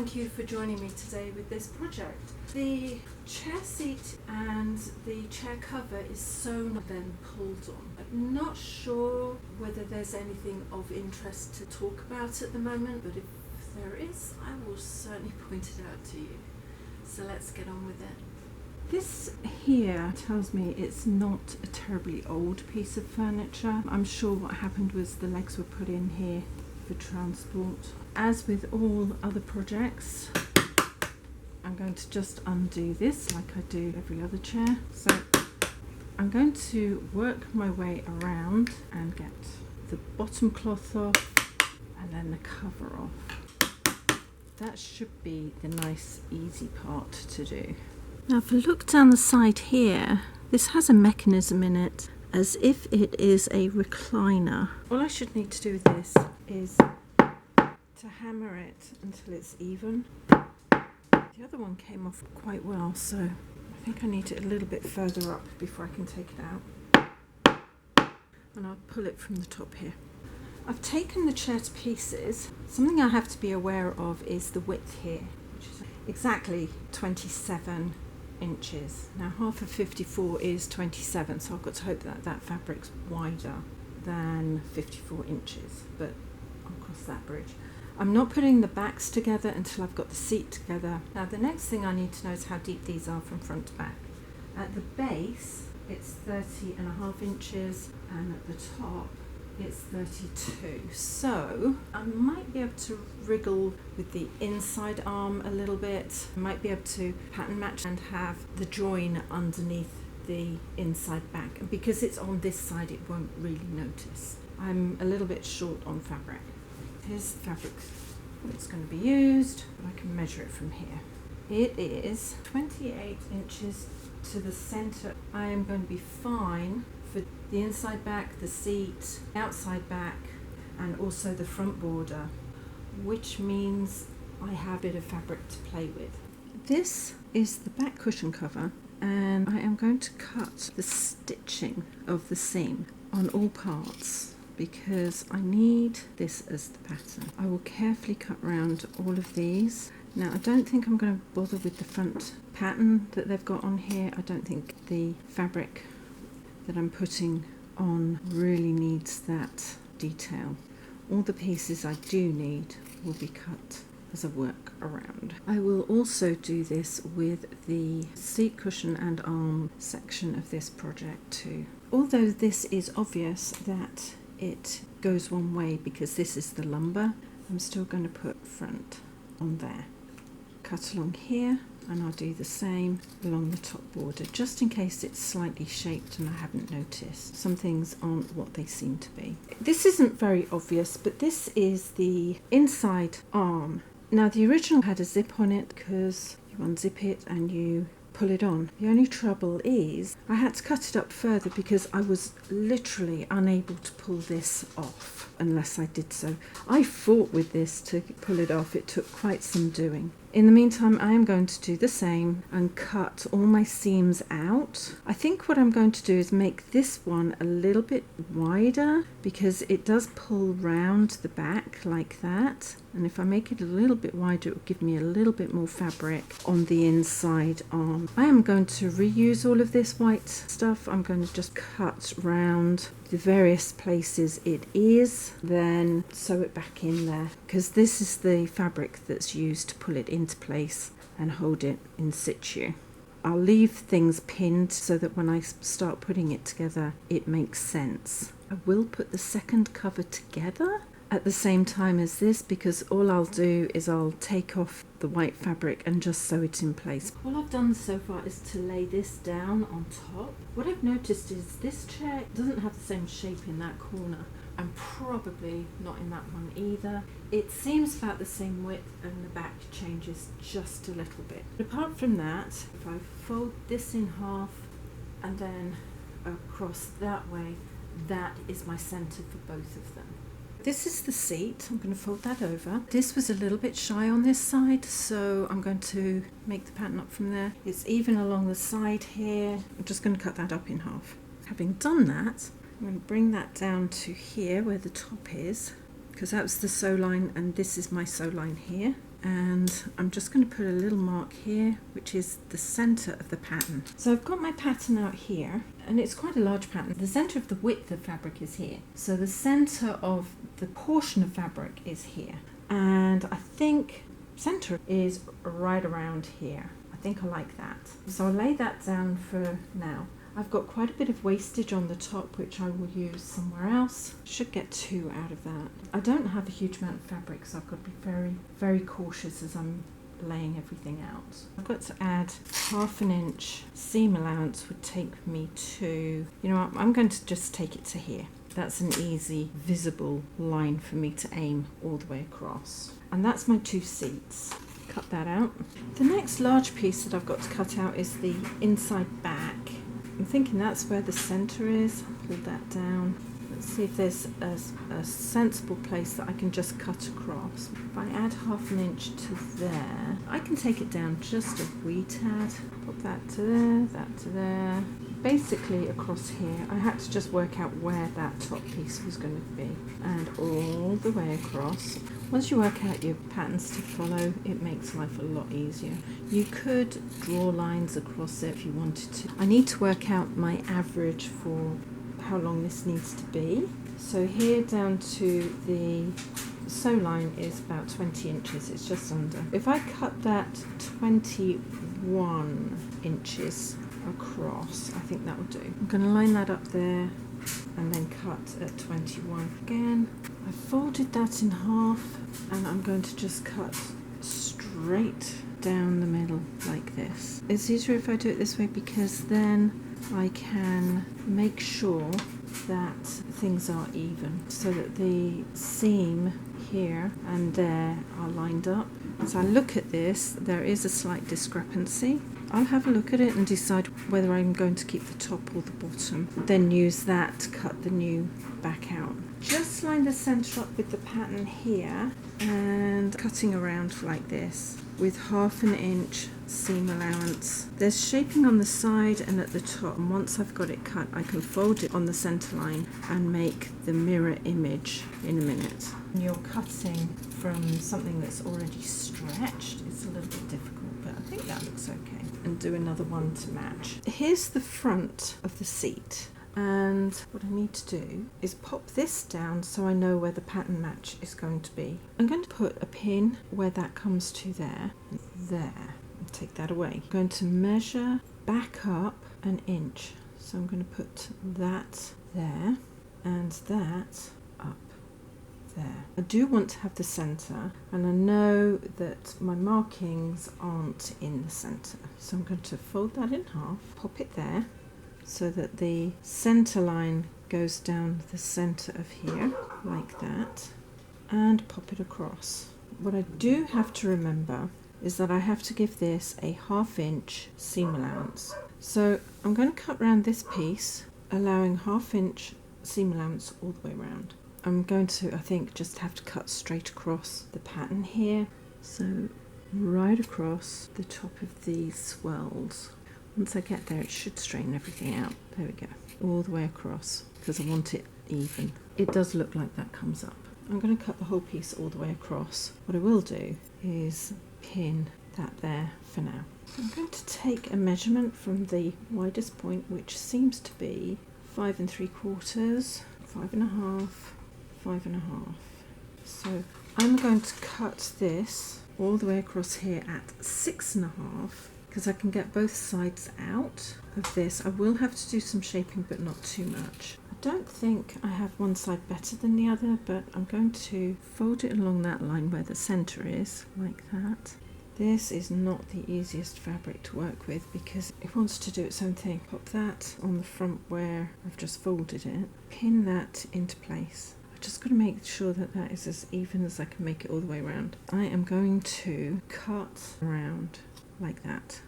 thank you for joining me today with this project. The chair seat and the chair cover is sewn and then pulled on. I'm not sure whether there's anything of interest to talk about at the moment, but if there is, I will certainly point it out to you. So let's get on with it. This here tells me it's not a terribly old piece of furniture. I'm sure what happened was the legs were put in here for transport. As with all other projects, I'm going to just undo this like I do every other chair. So I'm going to work my way around and get the bottom cloth off and then the cover off. That should be the nice easy part to do. Now if I look down the side here, this has a mechanism in it as if it is a recliner. All I should need to do with this is to hammer it until it's even. The other one came off quite well, so I think I need it a little bit further up before I can take it out. And I'll pull it from the top here. I've taken the chair to pieces. Something I have to be aware of is the width here, which is exactly 27 inches. Now half of 54 is 27, so I've got to hope that that fabric's wider than 54 inches, but I'll cross that bridge. I'm not putting the backs together until I've got the seat together. Now the next thing I need to know is how deep these are from front to back. At the base it's 30.5 inches and at the top it's 32. So I might be able to wriggle with the inside arm a little bit. I might be able to pattern match and have the join underneath the inside back. And because it's on this side it won't really notice. I'm a little bit short on fabric. Here's the fabric that's going to be used. I can measure it from here. It is 28 inches to the center. I am going to be fine for the inside back, the seat, outside back, and also the front border, which means I have a bit of fabric to play with. This is the back cushion cover, and I am going to cut the stitching of the seam on all parts, because I need this as the pattern. I will carefully cut around all of these. Now I don't think I'm going to bother with the front pattern that they've got on here. I don't think the fabric that I'm putting on really needs that detail. All the pieces I do need will be cut as a work around. I will also do this with the seat cushion and arm section of this project too. Although this is obvious that it goes one way because this is the lumbar, I'm still going to put front on there. Cut along here, and I'll do the same along the top border, just in case it's slightly shaped and I haven't noticed. Some things aren't what they seem to be. This isn't very obvious, but this is the inside arm. Now the original had a zip on it because you unzip it and you pull it on. The only trouble is I had to cut it up further because I was literally unable to pull this off unless I did so. I fought with this to pull it off. It took quite some doing. In the meantime, I am going to do the same and cut all my seams out. I think what I'm going to do is make this one a little bit wider because it does pull round the back like that. And if I make it a little bit wider, it will give me a little bit more fabric on the inside arm. I am going to reuse all of this white stuff. I'm going to just cut round the various places it is, then sew it back in there, because this is the fabric that's used to pull it into place and hold it in situ. I'll leave things pinned so that when I start putting it together it makes sense. I will put the second cover together at the same time as this, because all I'll do is I'll take off the white fabric and just sew it in place. All I've done so far is to lay this down on top. What I've noticed is this chair doesn't have the same shape in that corner, and probably not in that one either. It seems about the same width and the back changes just a little bit. But apart from that, if I fold this in half and then across that way, that is my centre for both of them. This is the seat. I'm going to fold that over. This was a little bit shy on this side, so I'm going to make the pattern up from there. It's even along the side here. I'm just going to cut that up in half. Having done that, I'm going to bring that down to here where the top is, because that was the sew line and this is my sew line here. and I'm just going to put a little mark here, which is the center of the pattern. So I've got my pattern out here, and it's quite a large pattern. The center of the width of fabric is here, so the center of the portion of fabric is here, and I think center is right around here. I think I like that, so I'll lay that down for now. I've got quite a bit of wastage on the top, which I will use somewhere else. Should get 2 out of that. I don't have a huge amount of fabric, so I've got to be very, very cautious as I'm laying everything out. I've got to add 1/2 inch seam allowance would take me to, you know what, I'm going to just take it to here. That's an easy, visible line for me to aim all the way across. And that's my 2 seats. Cut that out. The next large piece that I've got to cut out is the inside back. I'm thinking that's where the center is. Pull that down. Let's see if there's a sensible place that I can just cut across. If I add 1/2 inch to there, I can take it down just a wee tad. Pop that to there, that to there. Basically across here, I had to just work out where that top piece was going to be. And all the way across. Once you work out your patterns to follow, it makes life a lot easier. You could draw lines across it if you wanted to. I need to work out my average for how long this needs to be. So here down to the sew line is about 20 inches, it's just under. If I cut that 21 inches across, I think that will do. I'm going to line that up there and then cut at 21 again. I folded that in half and I'm going to just cut straight down the middle like this. It's easier if I do it this way because then I can make sure that things are even so that the seam here and there are lined up. As I look at this, there is a slight discrepancy. I'll have a look at it and decide whether I'm going to keep the top or the bottom. Then use that to cut the new back out. Just line the centre up with the pattern here and cutting around like this with 1/2 inch seam allowance. There's shaping on the side and at the top, and once I've got it cut I can fold it on the centre line and make the mirror image in a minute. When you're cutting from something that's already stretched, it's a little bit difficult, but I think that looks okay. And do another one to match. Here's the front of the seat. And what I need to do is pop this down so I know where the pattern match is going to be. I'm going to put a pin where that comes to there, there, and take that away. I'm going to measure back up 1 inch. So I'm going to put that there and that up there. I do want to have the centre, and I know that my markings aren't in the centre. So I'm going to fold that in half, pop it there, so that the centre line goes down the centre of here, like that, and pop it across. What I do have to remember is that I have to give this a 1/2 inch seam allowance. So I'm going to cut round this piece, allowing 1/2 inch seam allowance all the way around. I'm going to, I think, just have to cut straight across the pattern here. So right across the top of these swirls. Once I get there, it should straighten everything out. There we go. All the way across, because I want it even. It does look like that comes up. I'm going to cut the whole piece all the way across. What I will do is pin that there for now. I'm going to take a measurement from the widest point, which seems to be 5 3/4, 5 1/2, 5 1/2. So I'm going to cut this all the way across here at 6 1/2. Because I can get both sides out of this. I will have to do some shaping, but not too much. I don't think I have one side better than the other, but I'm going to fold it along that line where the centre is, like that. This is not the easiest fabric to work with because it wants to do its own thing. Pop that on the front where I've just folded it, pin that into place. I've just got to make sure that that is as even as I can make it all the way around. I am going to cut around like that.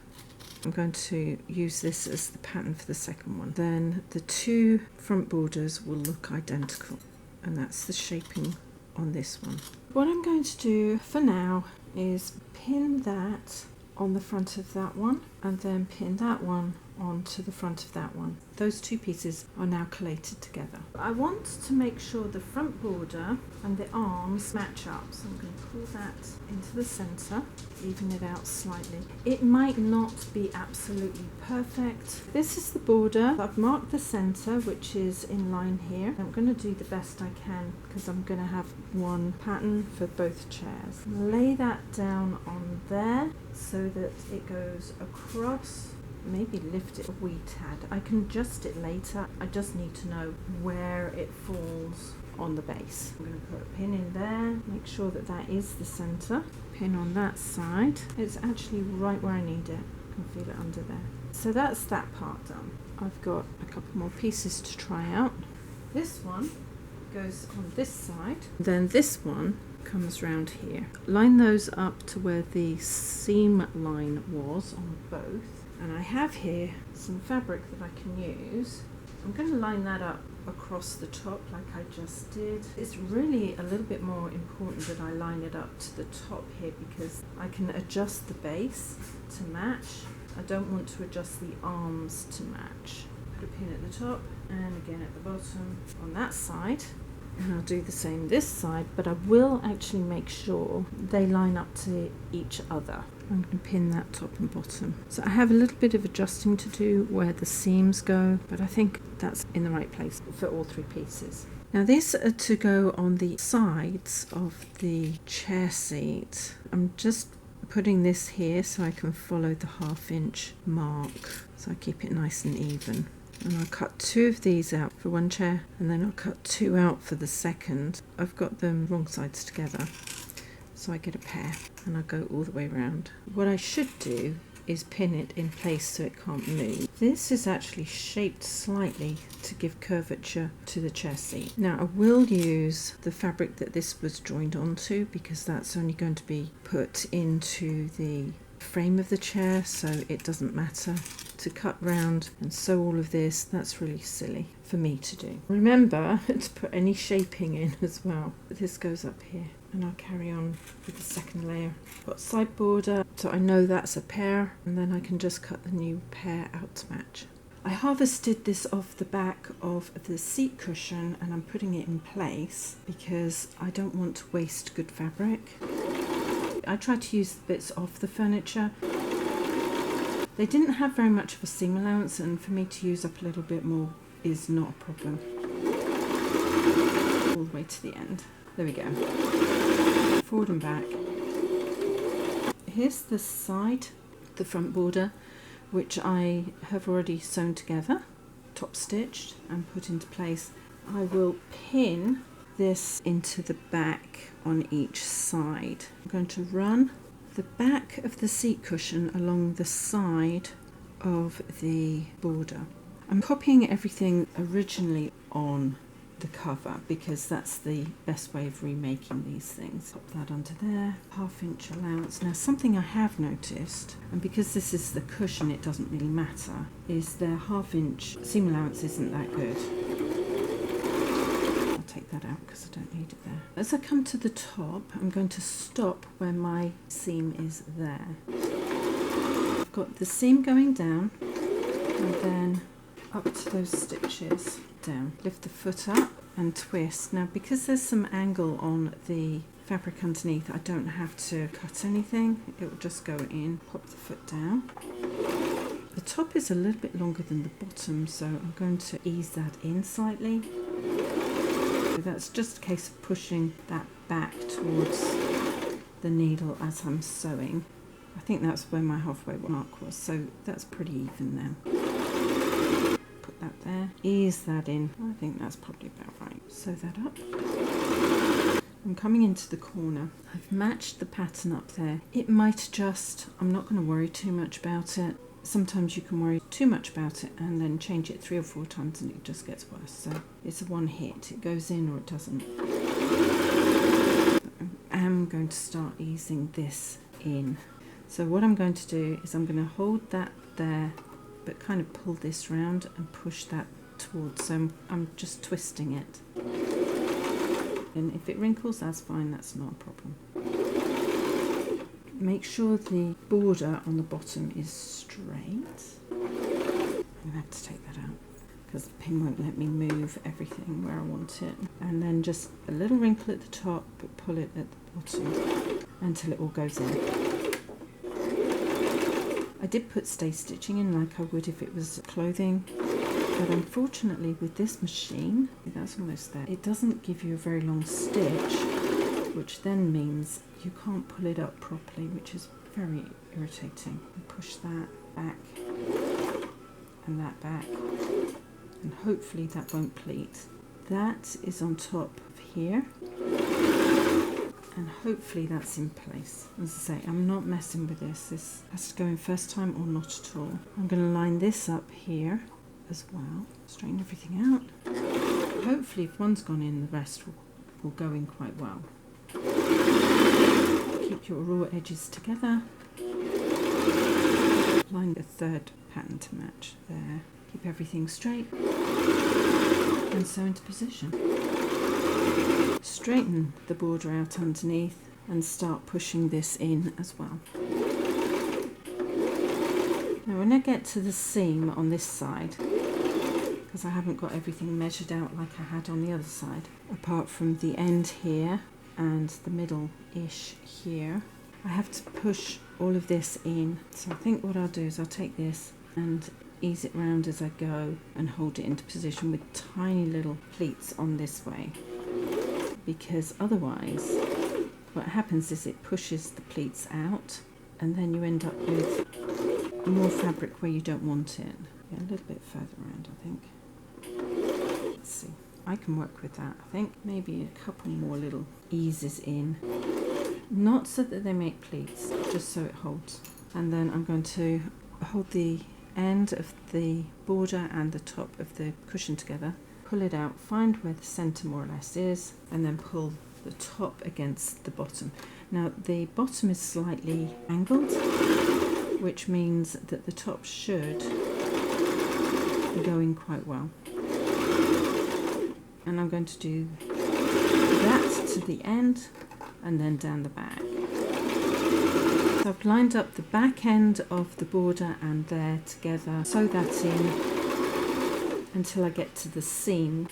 I'm going to use this as the pattern for the second one. Then the 2 front borders will look identical, and that's the shaping on this one. What I'm going to do for now is pin that on the front of that one and then pin that one onto the front of that one. Those two pieces are now collated together. I want to make sure the front border and the arms match up, so I'm going to pull that into the centre, even it out slightly. It might not be absolutely perfect. This is the border. I've marked the centre, which is in line here. I'm going to do the best I can because I'm going to have one pattern for both chairs. Lay that down on there so that it goes across. Maybe lift it a wee tad. I can adjust it later. I just need to know where it falls on the base. I'm going to put a pin in there, make sure that that is the centre. Pin on that side. It's actually right where I need it. I can feel it under there. So that's that part done. I've got a couple more pieces to try out. This one goes on this side. Then this one comes round here. Line those up to where the seam line was on both. And I have here some fabric that I can use. I'm going to line that up across the top like I just did. It's really a little bit more important that I line it up to the top here because I can adjust the base to match. I don't want to adjust the arms to match. Put a pin at the top and again at the bottom on that side. And I'll do the same this side, but I will actually make sure they line up to each other. I'm going to pin that top and bottom. So I have a little bit of adjusting to do where the seams go, but I think that's in the right place for all three pieces. Now these are to go on the sides of the chair seat. I'm just putting this here so I can follow the 1/2 inch mark, so I keep it nice and even. And I'll cut 2 of these out for one chair and then I'll cut 2 out for the second. I've got them wrong sides together, so I get a pair and I'll go all the way around. What I should do is pin it in place so it can't move. This is actually shaped slightly to give curvature to the chair seat. Now I will use the fabric that this was joined onto because that's only going to be put into the frame of the chair, so it doesn't matter to cut round and sew all of this. That's really silly for me to do. Remember to put any shaping in as well. This goes up here and I'll carry on with the second layer. Got side border, so I know that's a pair, and then I can just cut the new pair out to match. I harvested this off the back of the seat cushion and I'm putting it in place because I don't want to waste good fabric. I tried to use bits off the furniture. They didn't have very much of a seam allowance, and for me to use up a little bit more is not a problem. All the way to the end. There we go. Forward and back. Here's the side, the front border, which I have already sewn together, top stitched and put into place. I will pin this into the back on each side. I'm going to run the back of the seat cushion along the side of the border. I'm copying everything originally on the cover because that's the best way of remaking these things. Pop that under there, 1/2 inch allowance. Now something I have noticed, and because this is the cushion it doesn't really matter, is their 1/2 inch seam allowance isn't that good. Take that out because I don't need it there. As I come to the top, I'm going to stop where my seam is there. I've got the seam going down and then up to those stitches down. Lift the foot up and twist. Now because there's some angle on the fabric underneath, I don't have to cut anything. It will just go in. Pop the foot down. The top is a little bit longer than the bottom, so I'm going to ease that in slightly. So that's just a case of pushing that back towards the needle as I'm sewing. I think that's where my halfway mark was, so that's pretty even now. Put that there, ease that in. I think that's probably about right. Sew that up. I'm coming into the corner. I've matched the pattern up there. It might adjust. I'm not going to worry too much about it. Sometimes you can worry too much about it and then change it 3 or 4 times and it just gets worse. So it's a one hit. It goes in or it doesn't. I am going to start easing this in. So what I'm going to do is I'm going to hold that there but kind of pull this round and push that towards. So I'm just twisting it. And if it wrinkles, that's fine. That's not a problem. make sure the border on the bottom is straight. I'm going to have to take that out because the pin won't let me move everything where I want it. And then just a little wrinkle at the top, but pull it at the bottom until it all goes in. I did put stay stitching in like I would if it was clothing, but unfortunately with this machine, that's almost there, it doesn't give you a very long stitch, which then means you can't pull it up properly, which is very irritating. Push that back and that back, and hopefully that won't pleat. That is on top of here, and hopefully that's in place. As I say, I'm not messing with this. This has to go in first time or not at all. I'm going to line this up here as well. Straighten everything out. Hopefully if one's gone in, the rest will go in quite well. Keep your raw edges together. Line the third pattern to match there. Keep everything straight and sew into position. Straighten the border out underneath and start pushing this in as well. Now when I get to the seam on this side, because I haven't got everything measured out like I had on the other side, apart from the end here and the middle-ish here, I have to push all of this in. So I think what I'll do is I'll take this and ease it round as I go and hold it into position with tiny little pleats on this way, because otherwise what happens is it pushes the pleats out and then you end up with more fabric where you don't want it. Yeah, a little bit further around, I think. Let's see, I can work with that. I think maybe a couple more little eases in, not so that they make pleats, just so it holds. And then I'm going to hold the end of the border and the top of the cushion together, pull it out, find where the center more or less is, and then pull the top against the bottom. Now the bottom is slightly angled, which means that the top should go in quite well. And I'm going to do that to the end and then down the back. So I've lined up the back end of the border and there together, sew that in until I get to the seam.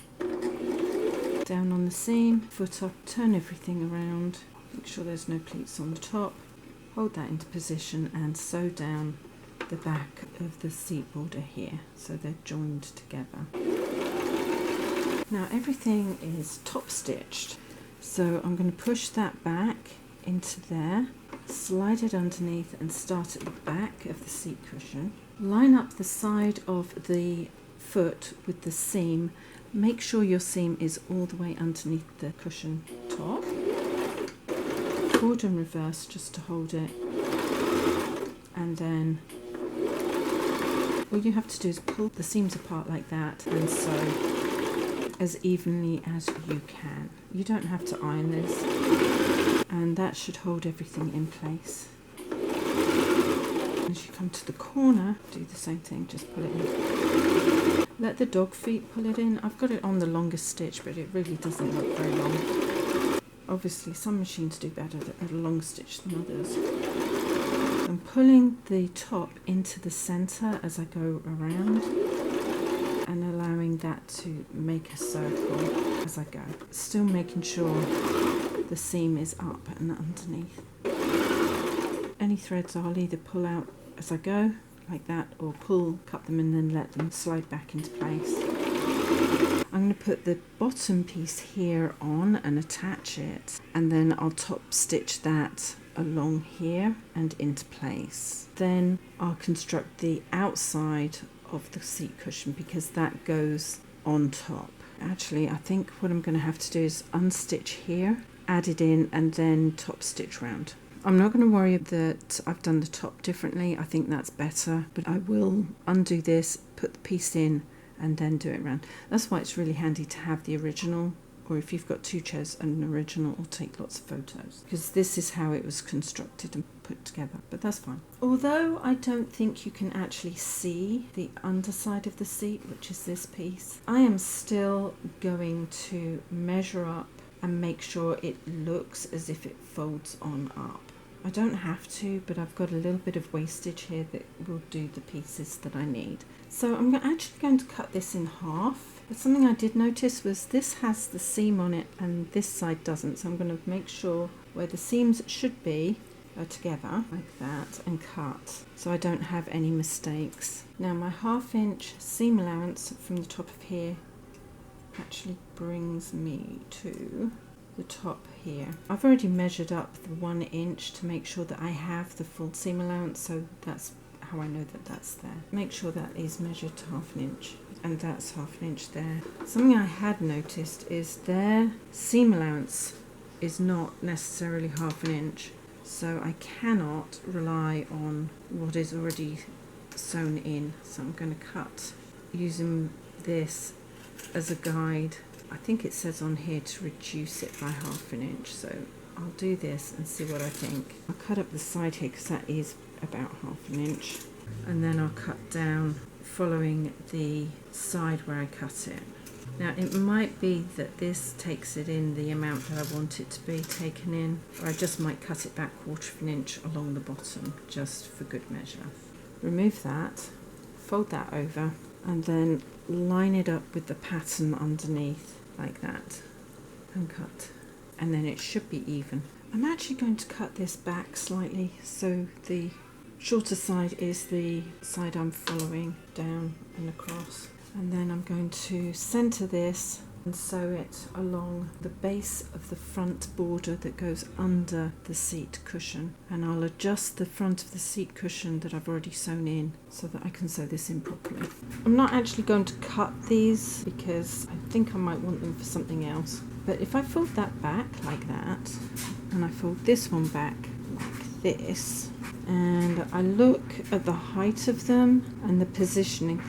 Down on the seam, foot up, turn everything around, make sure there's no pleats on the top, hold that into position and sew down the back of the seat border here so they're joined together. Now everything is top stitched, so I'm going to push that back into there, slide it underneath and start at the back of the seat cushion. Line up the side of the foot with the seam. Make sure your seam is all the way underneath the cushion top. Forward and reverse just to hold it. And then all you have to do is pull the seams apart like that and sew as evenly as you can. You don't have to iron this, and that should hold everything in place. As you come to the corner, do the same thing, just pull it in. Let the dog feet pull it in. I've got it on the longest stitch, but it really doesn't look very long. Obviously some machines do better at a long stitch than others. I'm pulling the top into the center as I go around and allowing that to make a circle as I go. Still making sure the seam is up and underneath. Any threads I'll either pull out as I go, like that, or cut them and then let them slide back into place. I'm going to put the bottom piece here on and attach it, and then I'll top stitch that along here and into place. Then I'll construct the outside of the seat cushion because that goes on top. Actually, I think what I'm going to have to do is unstitch here, add it in, and then top stitch round. I'm not going to worry that I've done the top differently. I think that's better, but I will undo this, put the piece in, and then do it round. That's why it's really handy to have the original, or if you've got two chairs and an original, or take lots of photos, because this is how it was constructed and put together, but that's fine. Although I don't think you can actually see the underside of the seat, which is this piece, I am still going to measure up and make sure it looks as if it folds on up. I don't have to, but I've got a little bit of wastage here that will do the pieces that I need. So I'm actually going to cut this in half. But something I did notice was this has the seam on it and this side doesn't. So I'm going to make sure where the seams should be are together like that and cut so I don't have any mistakes. Now my 1/2 inch seam allowance from the top of here actually brings me to the top here. I've already measured up the 1 inch to make sure that I have the full seam allowance, so that's how I know that that's there. Make sure that is measured to 1/2 inch, and that's 1/2 inch there. Something I had noticed is their seam allowance is not necessarily 1/2 inch, so I cannot rely on what is already sewn in. So I'm going to cut using this as a guide. I think it says on here to reduce it by 1/2 inch, so I'll do this and see what I think. I'll cut up the side here because that is about 1/2 inch, and then I'll cut down following the side where I cut it. Now it might be that this takes it in the amount that I want it to be taken in, or I just might cut it back 1/4 inch along the bottom just for good measure. Remove that, fold that over, and then line it up with the pattern underneath like that and cut, and then it should be even. I'm actually going to cut this back slightly so the shorter side is the side I'm following down and across, and then I'm going to center this and sew it along the base of the front border that goes under the seat cushion, and I'll adjust the front of the seat cushion that I've already sewn in so that I can sew this in properly. I'm not actually going to cut these because I think I might want them for something else, but if I fold that back like that and I fold this one back like this and I look at the height of them and the positioning,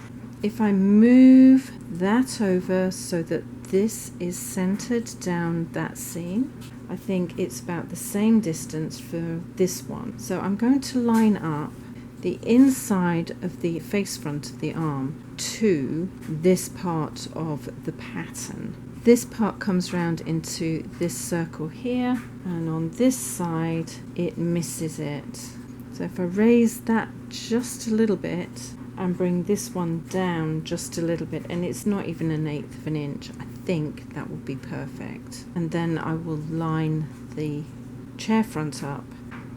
if I move that over so that this is centered down that seam, I think it's about the same distance for this one. So I'm going to line up the inside of the face front of the arm to this part of the pattern. This part comes round into this circle here, and on this side it misses it. So if I raise that just a little bit and bring this one down just a little bit, and it's not even 1/8 of an inch, I think that will be perfect. And then I will line the chair front up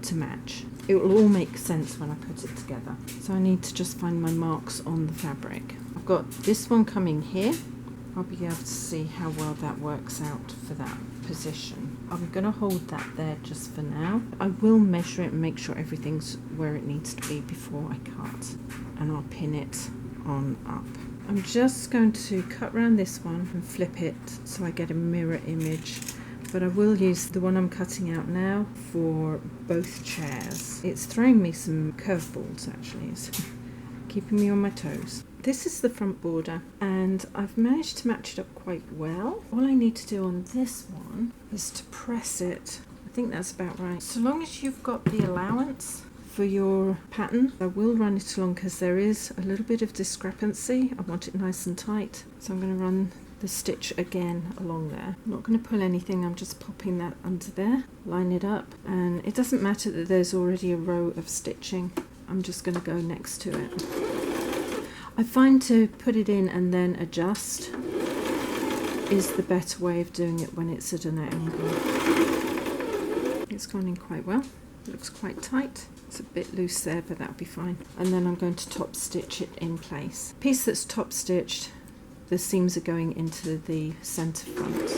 to match. It will all make sense when I put it together. So I need to just find my marks on the fabric. I've got this one coming here. I'll be able to see how well that works out for that position. I'm going to hold that there just for now. I will measure it and make sure everything's where it needs to be before I cut, and I'll pin it on up. I'm just going to cut around this one and flip it so I get a mirror image, but I will use the one I'm cutting out now for both chairs. It's throwing me some curveballs actually, it's keeping me on my toes. This is the front border and I've managed to match it up quite well. All I need to do on this one is to press it. I think that's about right. So long as you've got the allowance for your pattern, I will run it along because there is a little bit of discrepancy. I want it nice and tight, so I'm going to run the stitch again along there. I'm not going to pull anything, I'm just popping that under there, line it up, and it doesn't matter that there's already a row of stitching. I'm just going to go next to it. I find to put it in and then adjust is the better way of doing it when it's at an angle. It's gone in quite well. It looks quite tight. It's a bit loose there, but that'll be fine. And then I'm going to top stitch it in place. Piece that's top stitched, the seams are going into the centre front.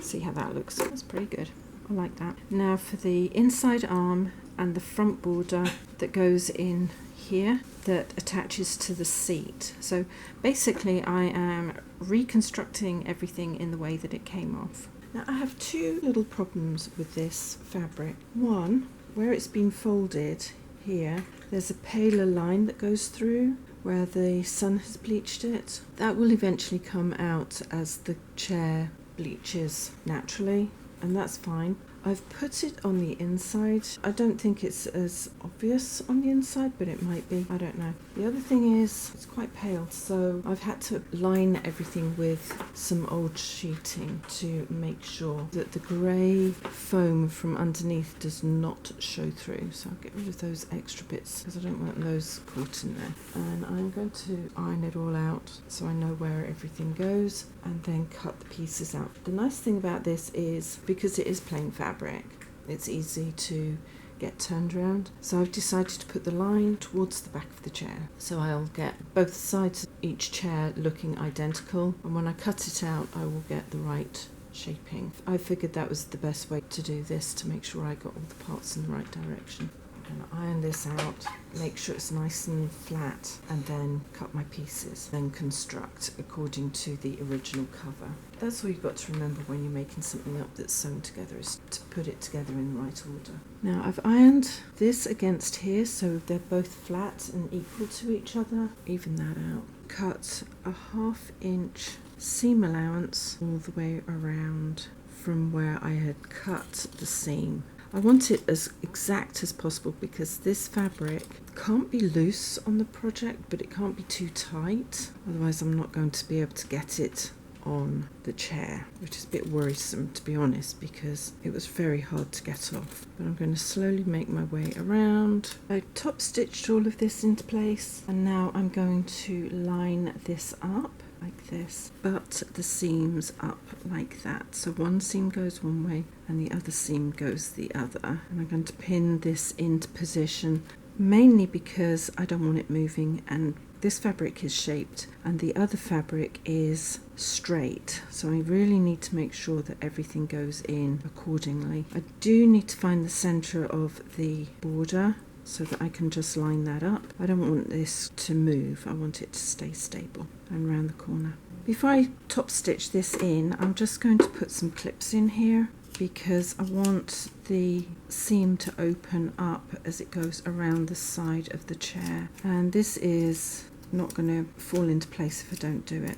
See how that looks? That's pretty good. I like that. Now for the inside arm and the front border that goes in here that attaches to the seat. So basically I am reconstructing everything in the way that it came off. Now I have two little problems with this fabric. One, where it's been folded here, there's a paler line that goes through where the sun has bleached it. That will eventually come out as the chair bleaches naturally, and that's fine. I've put it on the inside. I don't think it's as obvious on the inside, but it might be. I don't know. The other thing is it's quite pale, so I've had to line everything with some old sheeting to make sure that the grey foam from underneath does not show through. So I'll get rid of those extra bits because I don't want those caught in there. And I'm going to iron it all out so I know where everything goes and then cut the pieces out. The nice thing about this is because it is plain fabric, it's easy to get turned around. So I've decided to put the line towards the back of the chair. So I'll get both sides of each chair looking identical, and when I cut it out I will get the right shaping. I figured that was the best way to do this to make sure I got all the parts in the right direction. I'm going to iron this out, make sure it's nice and flat, and then cut my pieces, then construct according to the original cover. That's all you've got to remember when you're making something up that's sewn together, is to put it together in the right order. Now I've ironed this against here so they're both flat and equal to each other. Even that out. Cut a 1/2 inch seam allowance all the way around from where I had cut the seam. I want it as exact as possible because this fabric can't be loose on the project, but it can't be too tight. Otherwise I'm not going to be able to get it on the chair, which is a bit worrisome to be honest because it was very hard to get off. But I'm going to slowly make my way around. I top stitched all of this into place and now I'm going to line this up like this, but the seams up like that. So one seam goes one way and the other seam goes the other. And I'm going to pin this into position mainly because I don't want it moving, and this fabric is shaped and the other fabric is straight, so I really need to make sure that everything goes in accordingly. I do need to find the center of the border so that I can just line that up. I don't want this to move, I want it to stay stable and round the corner. Before I top stitch this in, I'm just going to put some clips in here because I want the seam to open up as it goes around the side of the chair, and this is not going to fall into place if I don't do it.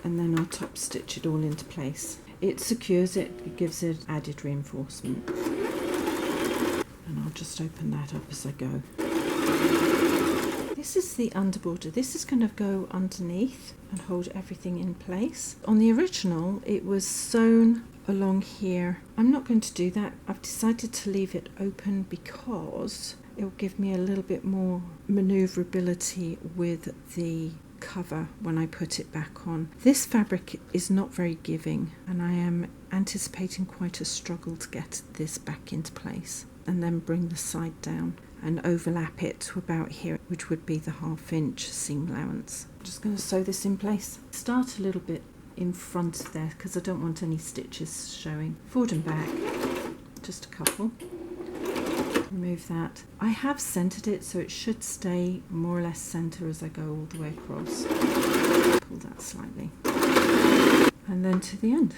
And then I'll top stitch it all into place. It secures it, it gives it added reinforcement. And I'll just open that up as I go. This is the underborder. This is going to go underneath and hold everything in place. On the original, it was sewn along here. I'm not going to do that. I've decided to leave it open because it will give me a little bit more maneuverability with the cover when I put it back on. This fabric is not very giving and I am anticipating quite a struggle to get this back into place, and then bring the side down and overlap it to about here, which would be the 1/2 inch seam allowance. I'm just going to sew this in place. Start a little bit in front of there because I don't want any stitches showing. Forward and back, just a couple. Remove that. I have centered it so it should stay more or less center as I go all the way across. Pull that slightly. And then to the end.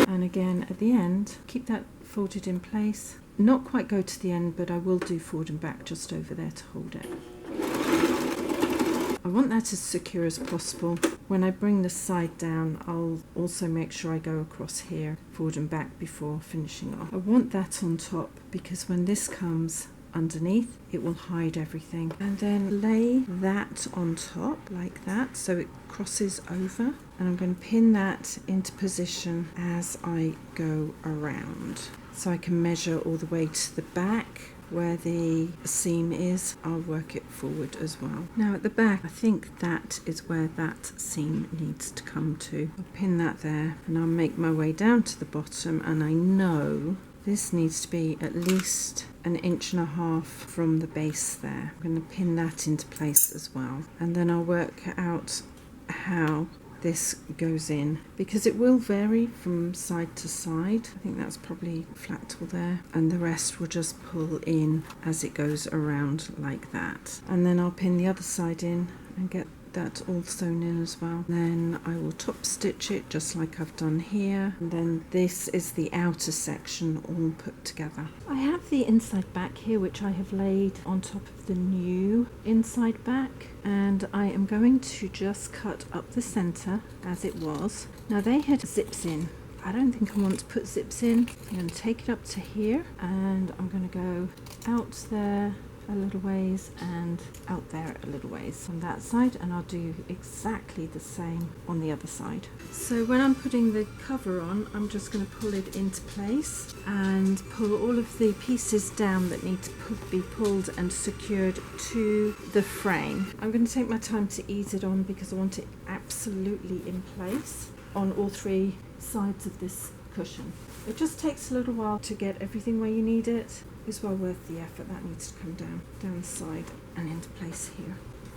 And again at the end, keep that folded in place. Not quite go to the end, but I will do forward and back just over there to hold it. I want that as secure as possible. When I bring the side down, I'll also make sure I go across here, forward and back before finishing off. I want that on top because when this comes underneath, it will hide everything. And then lay that on top like that so it crosses over. And I'm going to pin that into position as I go around. So I can measure all the way to the back where the seam is. I'll work it forward as well. Now at the back, I think that is where that seam needs to come to. I'll pin that there and I'll make my way down to the bottom, and I know this needs to be at least 1.5 inches from the base there. I'm going to pin that into place as well, and then I'll work out how this goes in because it will vary from side to side. I think that's probably flat till there, and the rest will just pull in as it goes around like that. And then I'll pin the other side in and get that all sewn in as well. Then I will top stitch it just like I've done here, and then this is the outer section all put together. I have the inside back here which I have laid on top of the new inside back, and I am going to just cut up the center as it was. Now they had zips in. I don't think I want to put zips in. I'm going to take it up to here, and I'm going to go out there a little ways and out there a little ways on that side, and I'll do exactly the same on the other side. So when I'm putting the cover on, I'm just going to pull it into place and pull all of the pieces down that need to be pulled and secured to the frame. I'm going to take my time to ease it on because I want it absolutely in place on all three sides of this cushion. It just takes a little while to get everything where you need it. It's well worth the effort. That needs to come down the side and into place here.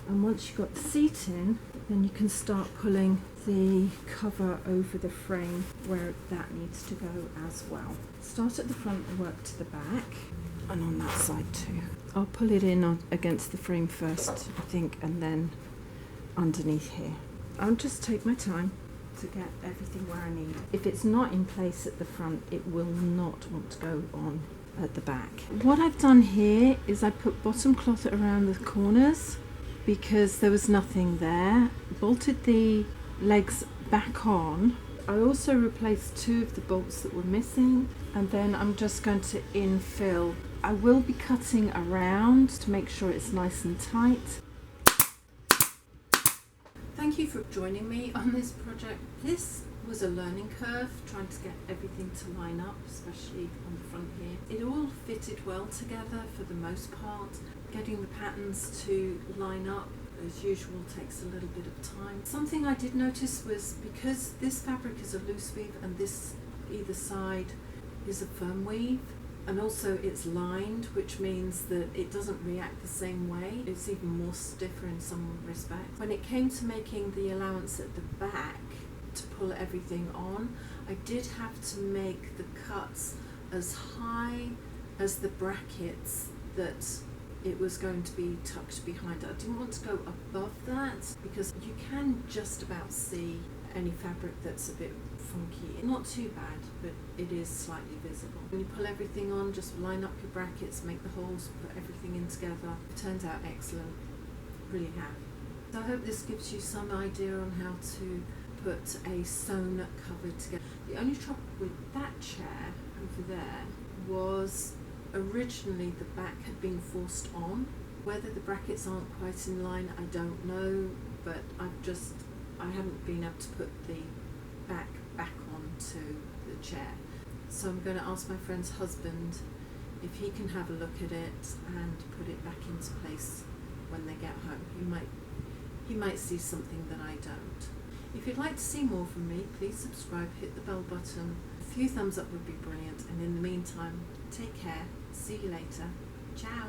And once you've got the seat in, then you can start pulling the cover over the frame where that needs to go as well. Start at the front and work to the back, and on that side too. I'll pull it in against the frame first, I think, and then underneath here. I'll just take my time to get everything where I need. If it's not in place at the front, it will not want to go on at the back. What I've done here is I put bottom cloth around the corners because there was nothing there. Bolted the legs back on. I also replaced two of the bolts that were missing, and then I'm just going to infill. I will be cutting around to make sure it's nice and tight. Thank you for joining me on this project. This was a learning curve, trying to get everything to line up, especially on the front here. It all fitted well together for the most part. Getting the patterns to line up, as usual, takes a little bit of time. Something I did notice was because this fabric is a loose weave and this either side is a firm weave, and also it's lined, which means that it doesn't react the same way. It's even more stiffer in some respects. When it came to making the allowance at the back to pull everything on, I did have to make the cuts as high as the brackets that it was going to be tucked behind. I didn't want to go above that because you can just about see any fabric that's a bit funky. Not too bad, but it is slightly visible. When you pull everything on, just line up your brackets, make the holes, put everything in together. It turns out excellent. Really happy. So I hope this gives you some idea on how to put a sewn cover together. The only trouble with that chair over there was originally the back had been forced on. Whether the brackets aren't quite in line, I don't know, but I haven't been able to put the back onto the chair. So I'm going to ask my friend's husband if he can have a look at it and put it back into place when they get home. He might see something that I don't. If you'd like to see more from me, please subscribe, hit the bell button. A few thumbs up would be brilliant, and in the meantime, take care. See you later. Ciao.